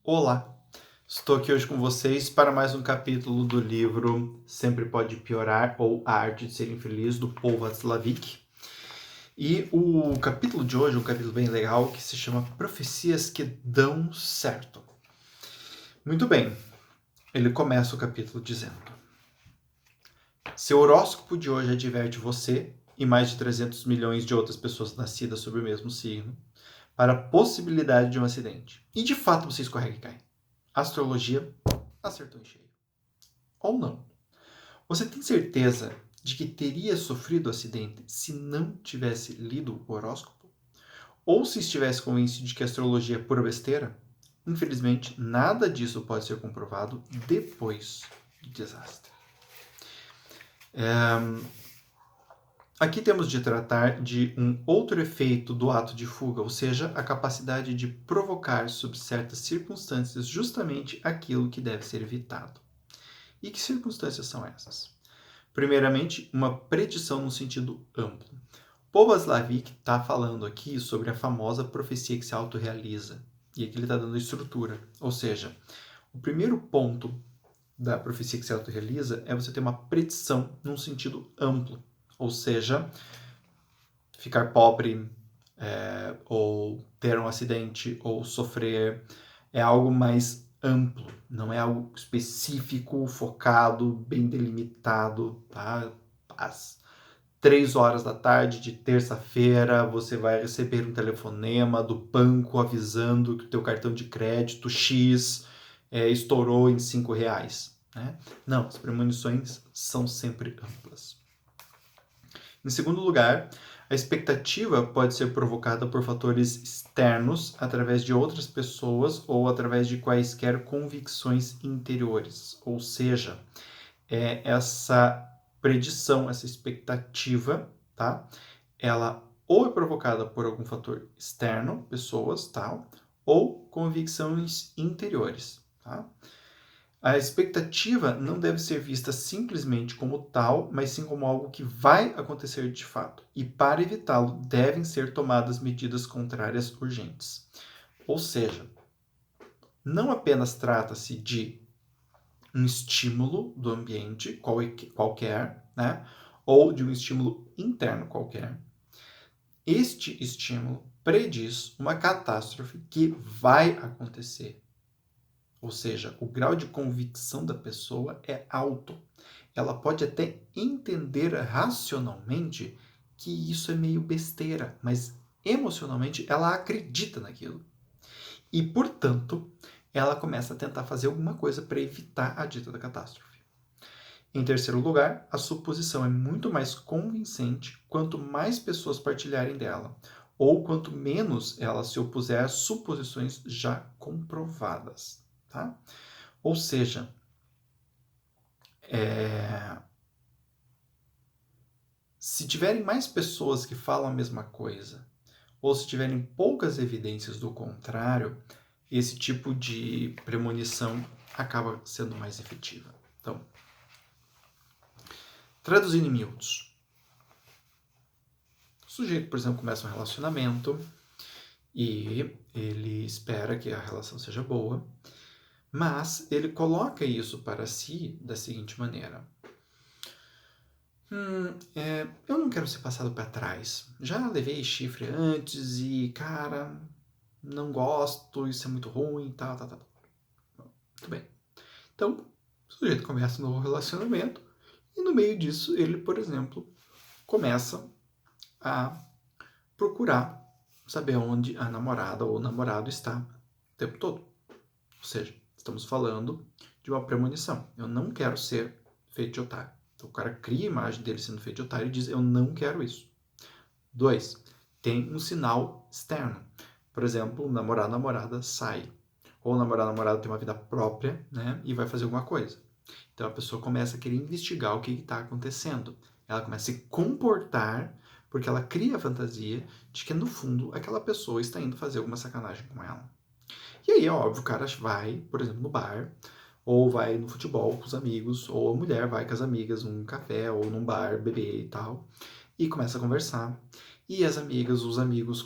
Olá, estou aqui hoje com vocês para mais um capítulo do livro Sempre Pode Piorar ou A Arte de Ser Infeliz, do Paul Václavic. E o capítulo de hoje é um capítulo bem legal que se chama Profecias que Dão Certo. Muito bem, ele começa o capítulo dizendo: Seu horóscopo de hoje adverte você e mais de 300 milhões de outras pessoas nascidas sob o mesmo signo para a possibilidade de um acidente. E de fato você escorrega e cai. A astrologia acertou em cheio. Ou não. Você tem certeza de que teria sofrido o acidente se não tivesse lido o horóscopo? Ou se estivesse convencido de que a astrologia é pura besteira? Infelizmente, nada disso pode ser comprovado depois do desastre. Aqui temos de tratar de um outro efeito do ato de fuga, ou seja, a capacidade de provocar sob certas circunstâncias justamente aquilo que deve ser evitado. E que circunstâncias são essas? Primeiramente, uma predição no sentido amplo. Paul Václavic está falando aqui sobre a famosa profecia que se autorrealiza. E aqui ele está dando estrutura. Ou seja, o primeiro ponto da profecia que se autorrealiza é você ter uma predição num sentido amplo. Ou seja, ficar pobre, ou ter um acidente, ou sofrer, é algo mais amplo, não é algo específico, focado, bem delimitado, tá? Às 3 horas da tarde de terça-feira, você vai receber um telefonema do banco avisando que o teu cartão de crédito X estourou em R$ 5. Né? Não, as premonições são sempre amplas. Em segundo lugar, a expectativa pode ser provocada por fatores externos, através de outras pessoas ou através de quaisquer convicções interiores. Ou seja, essa predição, essa expectativa, tá? Ela ou é provocada por algum fator externo, pessoas, tal, ou convicções interiores, tá? A expectativa não deve ser vista simplesmente como tal, mas sim como algo que vai acontecer de fato. E para evitá-lo, devem ser tomadas medidas contrárias urgentes. Ou seja, não apenas trata-se de um estímulo do ambiente qualquer, né? Ou de um estímulo interno qualquer. Este estímulo prediz uma catástrofe que vai acontecer. Ou seja, o grau de convicção da pessoa é alto. Ela pode até entender racionalmente que isso é meio besteira, mas emocionalmente ela acredita naquilo. E, portanto, ela começa a tentar fazer alguma coisa para evitar a dita da catástrofe. Em terceiro lugar, a suposição é muito mais convincente quanto mais pessoas partilharem dela, ou quanto menos ela se opuser a suposições já comprovadas. Tá? Ou seja, se tiverem mais pessoas que falam a mesma coisa, ou se tiverem poucas evidências do contrário, esse tipo de premonição acaba sendo mais efetiva. Então, traduzindo em miúdos. O sujeito, por exemplo, começa um relacionamento e ele espera que a relação seja boa, mas ele coloca isso para si da seguinte maneira: eu não quero ser passado para trás. Já levei chifre antes e, cara, não gosto, isso é muito ruim, tal. Muito bem. Então, o sujeito começa um novo relacionamento e no meio disso ele, por exemplo, começa a procurar saber onde a namorada ou o namorado está o tempo todo. Ou seja, estamos falando de uma premonição. Eu não quero ser feito de otário. Então o cara cria a imagem dele sendo feito de otário e diz: eu não quero isso. 2. Tem um sinal externo. Por exemplo, o namorado, namorada sai. Ou o namorado, namorada tem uma vida própria, né? E vai fazer alguma coisa. Então a pessoa começa a querer investigar o que está acontecendo. Ela começa a se comportar porque ela cria a fantasia de que, no fundo, aquela pessoa está indo fazer alguma sacanagem com ela. E aí, é óbvio, o cara vai, por exemplo, no bar, ou vai no futebol com os amigos, ou a mulher vai com as amigas num café ou num bar beber e tal, e começa a conversar. E as amigas, os amigos,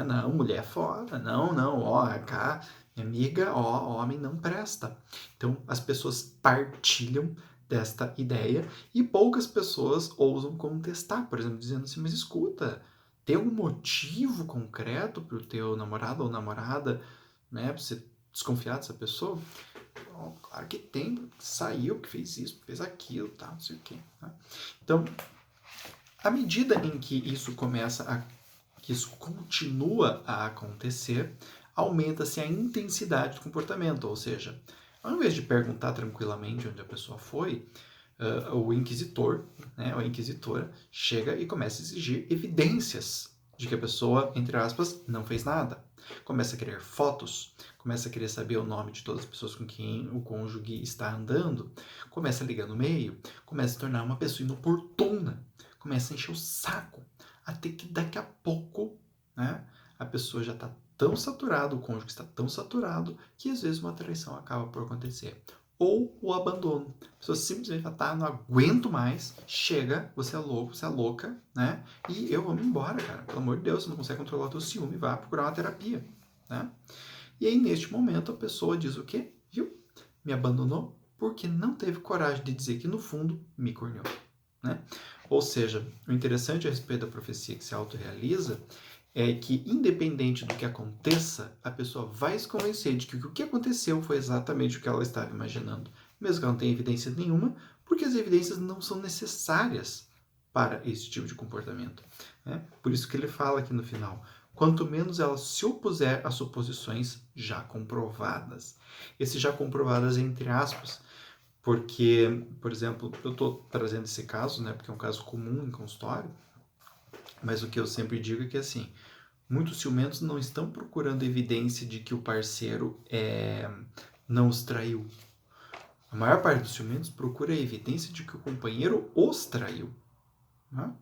não, mulher é foda, não, ó, cá, Minha amiga, ó, homem não presta. Então, as pessoas partilham desta ideia e poucas pessoas ousam contestar, por exemplo, dizendo assim, mas escuta, tem algum motivo concreto para o teu namorado ou namorada, né, você desconfiar dessa pessoa? Oh, claro que tem, saiu, que fez isso, fez aquilo, tá, não sei o quê. Né? Então, à medida em que isso que isso continua a acontecer, aumenta-se a intensidade do comportamento, ou seja, ao invés de perguntar tranquilamente onde a pessoa foi, o inquisitor, né, ou a inquisitora, chega e começa a exigir evidências de que a pessoa, entre aspas, não fez nada. Começa a querer fotos, começa a querer saber o nome de todas as pessoas com quem o cônjuge está andando, começa a ligar no meio, começa a tornar uma pessoa inoportuna, começa a encher o saco, até que daqui a pouco, né, a pessoa já está tão saturada, o cônjuge está tão saturado, que às vezes uma traição acaba por acontecer. Ou o abandono. A pessoa simplesmente fala, tá, não aguento mais, chega, você é louco, você é louca, né? E eu vou me embora, cara. Pelo amor de Deus, você não consegue controlar o teu ciúme, vá procurar uma terapia, né? E aí, neste momento, a pessoa diz o quê? Viu? Me abandonou porque não teve coragem de dizer que, no fundo, me corneou, né? Ou seja, o interessante a respeito da profecia que se autorrealiza é que, independente do que aconteça, a pessoa vai se convencer de que o que aconteceu foi exatamente o que ela estava imaginando, mesmo que ela não tenha evidência nenhuma, porque as evidências não são necessárias para esse tipo de comportamento. Né? Por isso que ele fala aqui no final, quanto menos ela se opuser a suposições já comprovadas. Esse já comprovadas entre aspas, porque, por exemplo, eu estou trazendo esse caso, né, porque é um caso comum em consultório, mas o que eu sempre digo é que, assim, muitos ciumentos não estão procurando evidência de que o parceiro não os traiu. A maior parte dos ciumentos procura a evidência de que o companheiro os traiu. Né?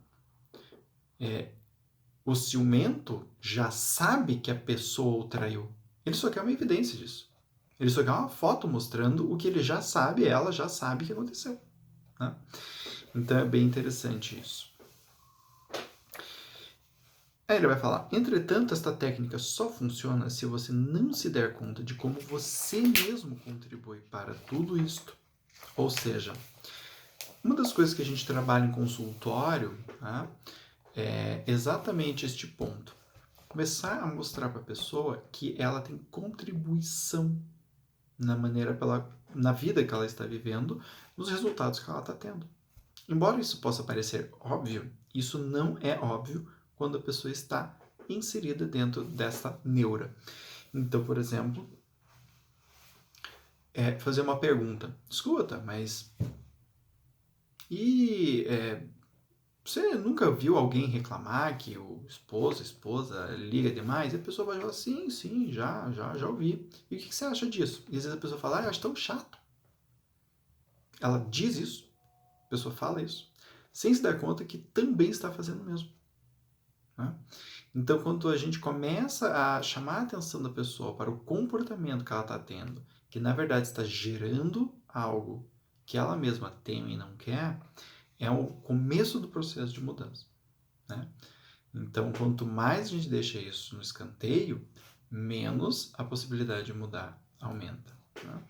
O ciumento já sabe que a pessoa o traiu. Ele só quer uma evidência disso. Ele só quer uma foto mostrando o que ele já sabe, ela já sabe que aconteceu. Né? Então é bem interessante isso. Aí ele vai falar, entretanto, esta técnica só funciona se você não se der conta de como você mesmo contribui para tudo isto. Ou seja, uma das coisas que a gente trabalha em consultório, tá, é exatamente este ponto. Começar a mostrar para a pessoa que ela tem contribuição na vida que ela está vivendo, nos resultados que ela está tendo. Embora isso possa parecer óbvio, isso não é óbvio quando a pessoa está inserida dentro dessa neura. Então, por exemplo, fazer uma pergunta. Escuta, mas você nunca viu alguém reclamar que o esposo, a esposa liga demais? E a pessoa vai falar, sim, já ouvi. E o que você acha disso? E às vezes a pessoa fala, eu acho tão chato. Ela diz isso, a pessoa fala isso, sem se dar conta que também está fazendo o mesmo. Né? Então, quando a gente começa a chamar a atenção da pessoa para o comportamento que ela está tendo, que na verdade está gerando algo que ela mesma tem e não quer, é o começo do processo de mudança. Né? Então, quanto mais a gente deixa isso no escanteio, menos a possibilidade de mudar aumenta. Né?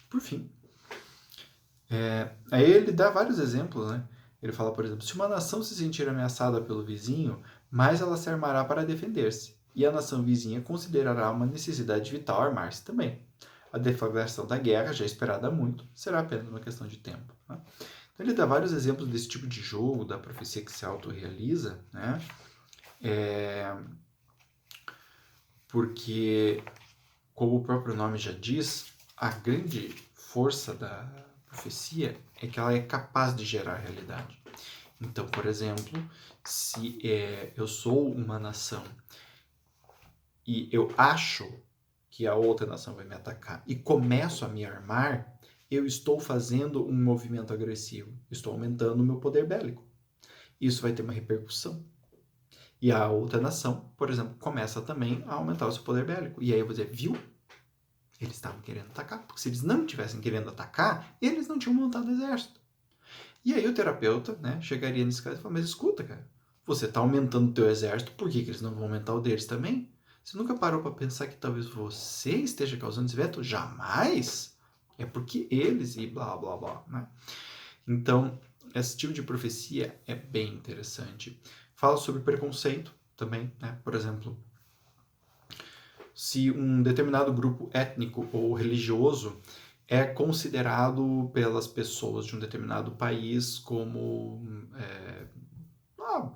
Por fim, aí ele dá vários exemplos, né? Ele fala, por exemplo, se uma nação se sentir ameaçada pelo vizinho, mais ela se armará para defender-se, e a nação vizinha considerará uma necessidade vital armar-se também. A deflagração da guerra, já esperada há muito, será apenas uma questão de tempo. Né? Então ele dá vários exemplos desse tipo de jogo, da profecia que se autorrealiza, né? Porque, como o próprio nome já diz, a grande força da profecia é que ela é capaz de gerar realidade. Então, por exemplo, se eu sou uma nação e eu acho que a outra nação vai me atacar e começo a me armar, eu estou fazendo um movimento agressivo, estou aumentando o meu poder bélico. Isso vai ter uma repercussão. E a outra nação, por exemplo, começa também a aumentar o seu poder bélico. E aí eu vou dizer, viu? Eles estavam querendo atacar. Porque se eles não tivessem querendo atacar, eles não tinham montado exército. E aí o terapeuta, né, chegaria nesse caso e falaria, mas escuta, cara, você está aumentando o teu exército, por que eles não vão aumentar o deles também? Você nunca parou para pensar que talvez você esteja causando esse evento? Jamais! É porque eles e blá blá blá, né? Então, esse tipo de profecia é bem interessante. Fala sobre preconceito também, né? Por exemplo, se um determinado grupo étnico ou religioso é considerado pelas pessoas de um determinado país como ah,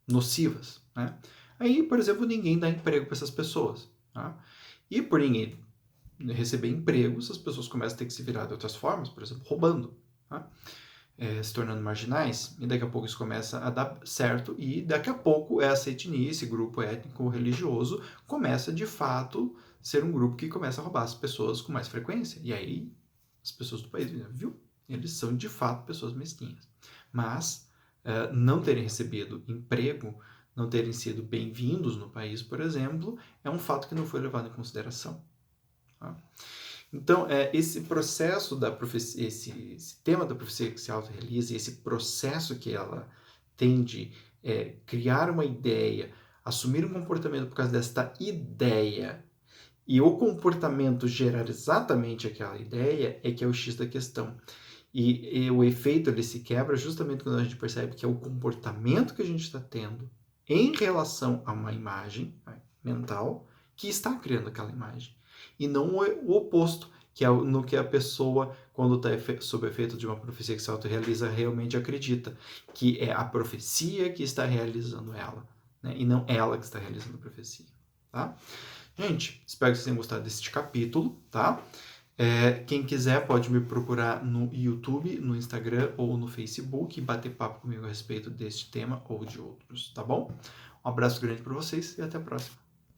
nocivas, né? Aí, por exemplo, ninguém dá emprego para essas pessoas. Tá? E por ninguém receber emprego, essas pessoas começam a ter que se virar de outras formas, por exemplo, roubando. Tá? Se tornando marginais, e daqui a pouco isso começa a dar certo, e daqui a pouco essa etnia, esse grupo étnico religioso, começa de fato ser um grupo que começa a roubar as pessoas com mais frequência. E aí as pessoas do país, viu? Eles são de fato pessoas mesquinhas. Mas não terem recebido emprego, não terem sido bem-vindos no país, por exemplo, é um fato que não foi levado em consideração. Tá? Então, esse processo da profecia, esse tema da profecia que se autorrealiza, esse processo que ela tem de criar uma ideia, assumir um comportamento por causa desta ideia, e o comportamento gerar exatamente aquela ideia, é que é o X da questão. E o efeito ele se quebra justamente quando a gente percebe que é o comportamento que a gente está tendo em relação a uma imagem, né, mental que está criando aquela imagem. E não o oposto, que é no que a pessoa, quando está sob efeito de uma profecia que se autorrealiza, realmente acredita, que é a profecia que está realizando ela, né? E não ela que está realizando a profecia. Tá? Gente, espero que vocês tenham gostado deste capítulo, tá? Quem quiser pode me procurar no YouTube, no Instagram ou no Facebook e bater papo comigo a respeito deste tema ou de outros, tá bom? Um abraço grande para vocês e até a próxima.